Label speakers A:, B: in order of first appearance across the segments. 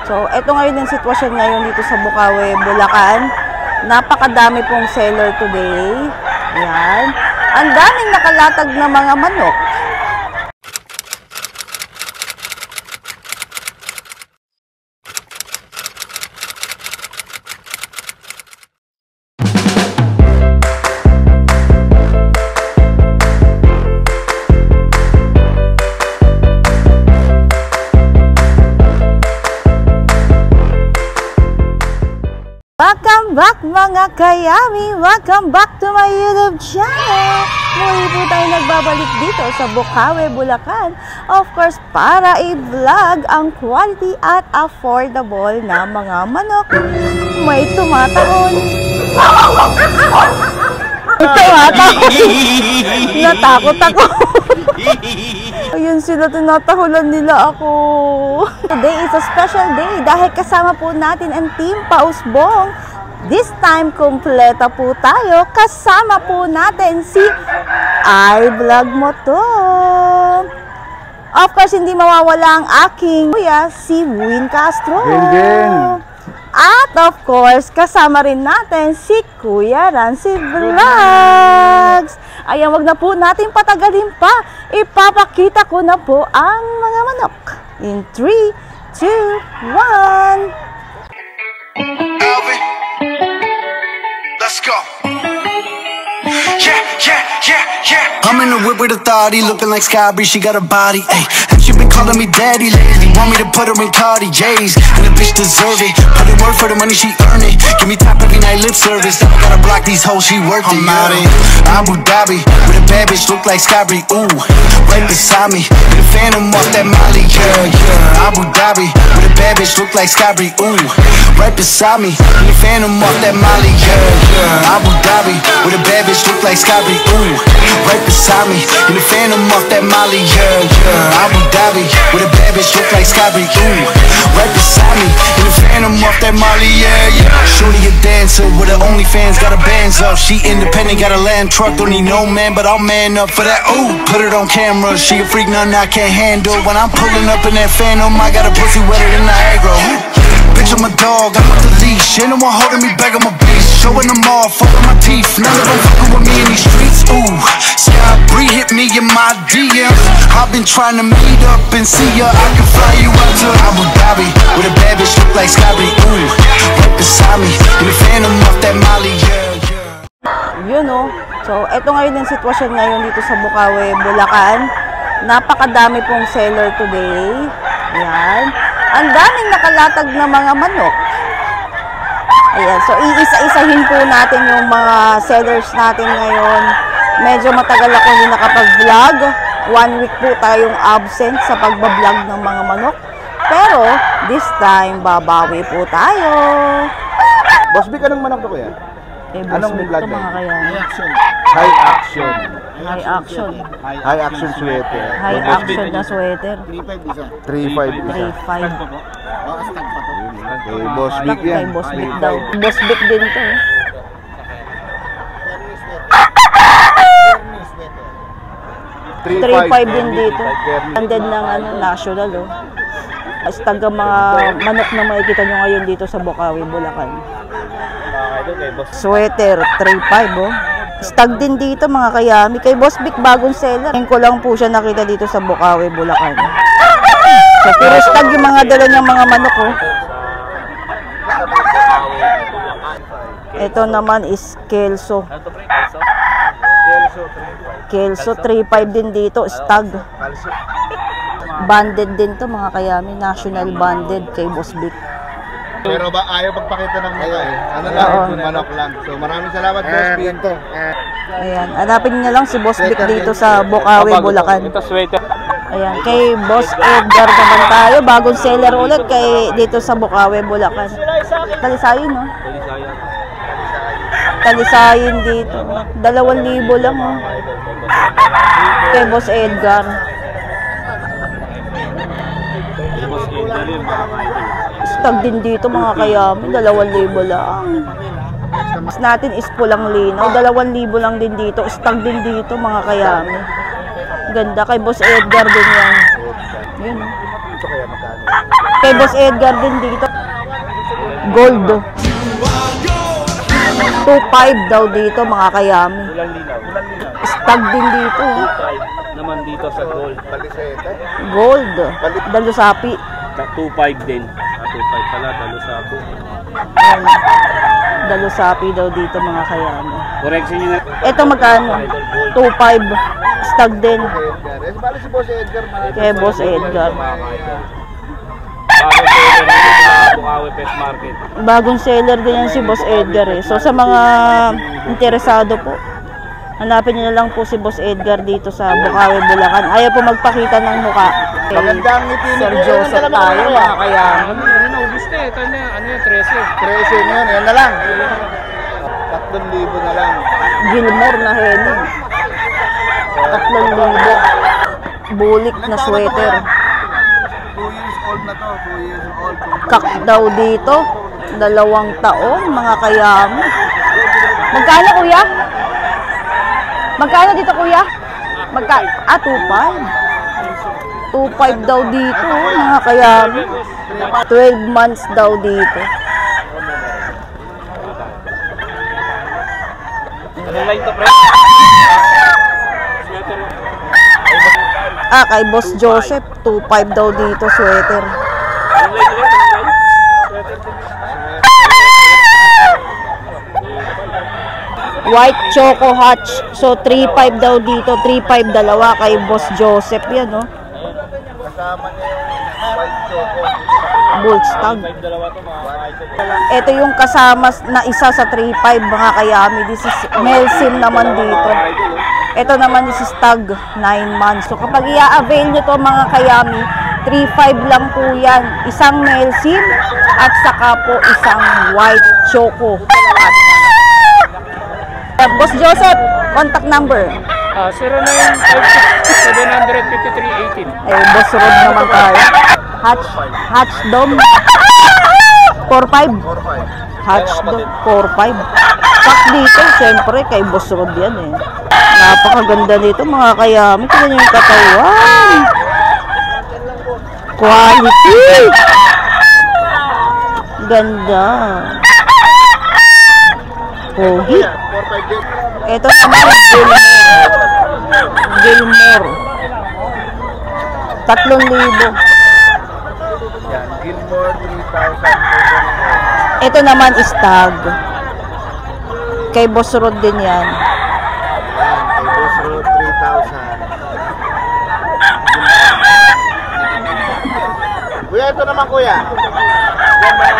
A: So, eto ngayon yung sitwasyon ngayon dito sa Bukawi, Bulacan. Napakadami pong seller today. Ayan. Ang daming nakalatag na mga manok. Welcome back mga kayami! Welcome back to my YouTube channel! Muli po tayo nagbabalik dito sa Bukawi, Bulacan. Of course, para i-vlog ang quality at affordable na mga manok. May tumatahon. Natakot ako. Ayun sila, tinatahulan nila ako. Today is a special day dahil kasama po natin ang Team Pausbong. This time, kumpleta po tayo. Kasama po natin si iVlog Moto. Of course, hindi mawawala ang aking kuya, si Win Castro. At of course, kasama rin natin si Kuya Rancy Vlogs. Ayan, wag na po natin patagalin pa. Ipapakita ko na po ang mga manok. In 3, 2, 1.
B: Alvin, let's go. Yeah. I'm in the whip with authority, looking like Sky Bree, she got a body, ayy. And she been calling me daddy lately, want me to put her in Cartiers, and the bitch deserve it. Put in work for the money, she earn it. Give me top every night, lip service. Now I gotta block these hoes, she worth it. I'm out in Abu Dhabi, with a bad bitch, look like Sky Bree, ooh. Right beside me, with a phantom off that Molly, yeah. Abu Dhabi, with a bad bitch, look like Sky Bree, ooh. Right beside me, with a phantom off that Molly, yeah. Abu Dhabi, with a bad bitch, look like Sky Bree, ooh. Right beside me, in the phantom off that Molly, yeah. Abu Dhabi, with a bad bitch, look like Sky Bree, ooh. Right beside me, in the phantom off that Molly, yeah. Shorty a dancer, with her OnlyFans, got her bands up. She independent, got a land truck, don't need no man, but I'll man up for that, ooh. Put it on camera, she a freak, nothing I can't handle. When I'm pulling up in that phantom, I got a pussy wetter than Niagara. Bitch, I'm a dog, I'm with the leash. Ain't no one holding me back, I'm a beast. Showing them all, fucking my teeth. None of them fucking with me in these streets, ooh. Sky Bree hit me in my DMs. I've been trying to meet up and see ya. I can fly you out to Abu Dhabi, with a bad bitch look like Sky Bree, ooh. Right beside me, in the phantom off that Molly, yeah.
A: Yun o. So, eto ngayon yung sitwasyon ngayon dito sa Bukawi, Bulacan. Napakadami pong seller today. Ayan. Ang daming nakalatag na mga manok. Ayan. So, iisa-isahin po natin yung mga sellers natin ngayon. Medyo matagal ako hindi nakapag-vlog. 1 week po tayong absent sa pagbablog ng mga manok. Pero, this time, babawi po tayo.
C: Boss Vic, anong manok to kuya?
A: Anong vlog to mga kaya?
C: High action.
A: High action.
C: High action sweater.
A: High action na sweater.
C: 3.5 isa.
A: 3.5.
C: Okay, Boss Vic
A: Kay
C: yan.
A: Boss Vic daw. Boss Vic din to. 3.5 din dito. Standard ng national, oh. Stag ang mga manok na makikita nyo ngayon dito sa Bukawi, Bulacan. Sweater, 3.5, oh. Stag din dito mga kayami. Kay Boss Vic, bagong seller. Ngayon ko lang po siya nakita dito sa Bukawi, Bulacan. So, pero stag yung mga dala niyang mga manok, oh. Ito naman is Kelso. Kelso, 3.5 din dito, stag. Banded din to mga kayami. National banded kay Boss Vic.
C: Pero ba ayaw pagpakita ng mga eh. Ano lang, manok lang. So maraming salamat Boss Vic.
A: Ayan, hanapin niyo lang si Boss Vic dito sa Bukawi, Bulacan.
D: Ito sweater.
A: Ayan, kay Boss Edgar naman tayo. Bagong seller ulit kay dito sa Bukawi, Bulacan. Talisayin, no? Talisayin dito. 2,000 lang, oh. Kay Boss Edgar. Stag din dito mga kayami. 2,000 lang. Mas natin is pulang linaw. 2,000 lang din dito. Stag din dito mga kayami. Ganda kay Boss Edgar din yan. Yun.
C: Ito kaya magkano?
A: Kay Boss Edgar din dito. Gold. 2.5 daw dito mga kayami.
D: Ulang linaw.
A: Stag din dito.
D: 2.5 naman dito sa gold.
C: Balisete.
A: Gold. Dalusapi.
D: 2.5 din. 2.5 pala, dalusapi.
A: Ayan. Dalusapi daw dito mga kayami.
D: Correction nyo na.
A: Ito magkano? 2.5. Stag din.
C: Edgar. Eh, bali si Boss Edgar.
A: Kay Boss Edgar.
D: Bago seller natin sa Bukawi Pet Market.
A: Bagong seller din yan si Boss Edgar eh. So sa mga interesado po, hanapin niyo na lang po si Boss Edgar dito sa Bukawi, Bulacan. Ayaw po magpakita ng mukha.
C: Magandang ngiti ni
A: Sir
C: Kuya.
A: Joseph
C: Ganda naman
A: tayo
C: ang
A: mga
C: kuya.
A: kaya.
D: Ano na, ubus na eh. Ito na, ano yung
C: 13 yun. Yan na lang. 3,000 na lang.
A: Gilmore na henin. 3,000. Bulik na sweater.
C: 2 years old na to. 2 years old.
A: Kak daw dito. 2 taon mga kayami. Magkano kuya? Magkano dito kuya? 2.5. 2.5 daw dito mga kayami. 12 months daw dito.
D: Ano line to, pre?
A: Kay Boss Joseph, 2.5 daw dito sweater.
D: Ano line ulit?
A: White Choco Hatch. So 3.5 daw dito, 3.5 dalawa kay Boss Joseph yan, no?
C: Kasama niya yung white choco.
A: Bull Stag.
D: Dalawa to mga idol.
A: Ito yung kasama na isa sa 3.5 mga kayami. This is Melsim naman dito. Ito naman is Stag 9 months. So kapag i-avail nyo to mga kayami, 3.5 lang po yan. Isang Melsim at saka po isang White Choco. Boss Joseph, contact number.
D: 0956-753-18.
A: Ay, Boss Rod naman tayo. Hatch Dom. 4.5.
C: 4-5.
A: Hatch Dom. 4.5. Pak dito, siyempre, kay Boss Rod yan eh. Napakaganda nito mga kayami. Tignan nyo yung katawan. Quality. Ganda. Pogi.
C: 4-5 din.
A: Ito naman, Gilmore. 3,000.
C: Yan. Gilmore 3,000.
A: Ito naman is Stag. Kay Boss Rod din yan.
C: Yan. Kay Boss Road 3,000. Kuya, ito naman kuya. Yan mga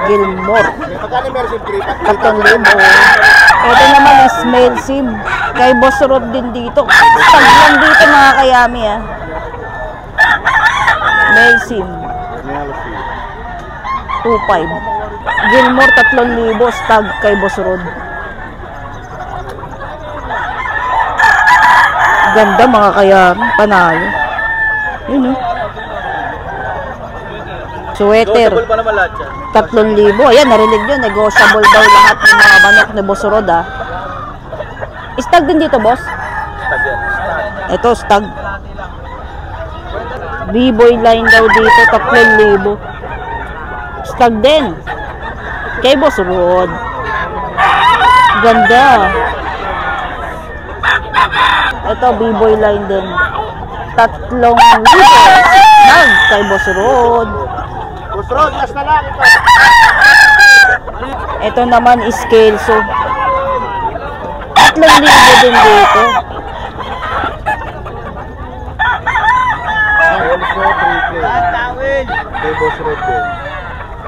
A: Gilmore.
C: magkano meron si
A: 3,000. Ito naman is Melsim. Kay Boss Rod din dito. Stag lang dito mga kayami ah. Melsim. 2.5. Gilmore 3,000. Stag kay Boss Rod. Ganda mga kayami. Panalo. Yun oh. Sweater.
D: Pa naman lahat yan.
A: 3,000. Ayan, narinig nyo. Negotiable daw lahat ng mga manok ni Boss Rod, ah. Stag din dito, boss?
D: Stag yan.
A: Ito, stag. B-boy line daw dito, 3,000. Stag din. Kay Boss Rod. Ganda. Ito, B-boy line din. 3,000. Stag kay Boss Rod.
C: Boss Road, last na lang ito.
A: Ito naman is Kelso. 3,000 din dito.
C: Also 3K. Kay Boss Road din.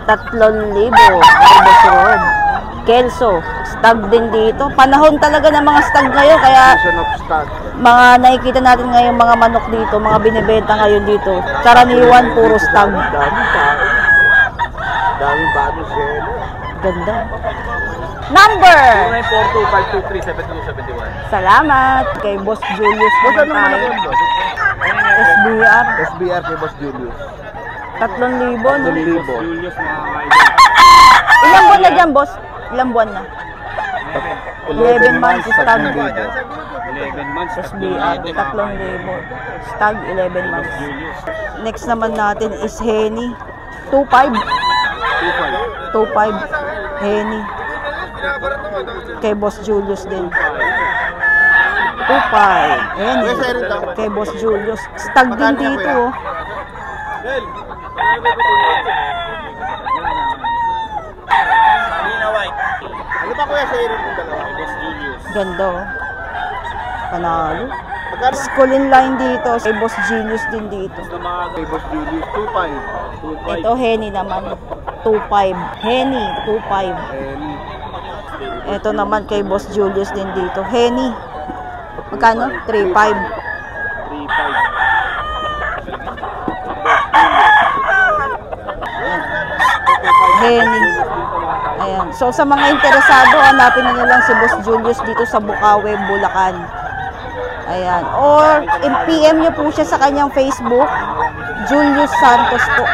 A: 3,000 kay Boss Rod. Kelso, stag din dito. Panahon talaga ng mga stag ngayon, kaya
C: Season of stock.
A: mga nakikita natin ngayon mga manok dito, mga binibenta ngayon dito. Karaniwan, puro stag.
C: Daming tao. Daming bagong seller.
A: Ganda. Number!
D: 0942-523-7271.
A: Salamat kay Boss Julius.
C: Boss,
A: Naman
C: ano naman
A: tayo.
C: ako boss?
A: SBR,
C: SBR kay Boss Julius.
A: 3,000.
C: 3,000.
D: Julius mga idol.
A: Ilang buwan na dyan, boss? Ilang buwan na? 11 months stag.
D: 11 months.
A: SBR, 3,000. Stag, 11 months. Next naman natin is Henny. 2.5. 2.5. Henny. Kay Boss Julius din. 2.5. Henny. Kay Boss Julius. Stag din dito, oh.
C: Ano pa kuya sa area ng dalawa?
A: Ganda, oh. Panalo. Skulin line dito. Kay Boss Julius din dito.
C: Kay Boss Julius, 2.5.
A: Ito, Henny naman. 2.5. Henny, 2.5. Ito naman kay Boss Julius din dito. Henny. Magkano? 3.5. 3.5. Henny. Ayan. So, sa mga interesado, hanapin nyo lang si Boss Julius dito sa Bukawe, Bulacan. Ayan. Or, PM nyo po siya sa kanyang Facebook, Julius Santos po.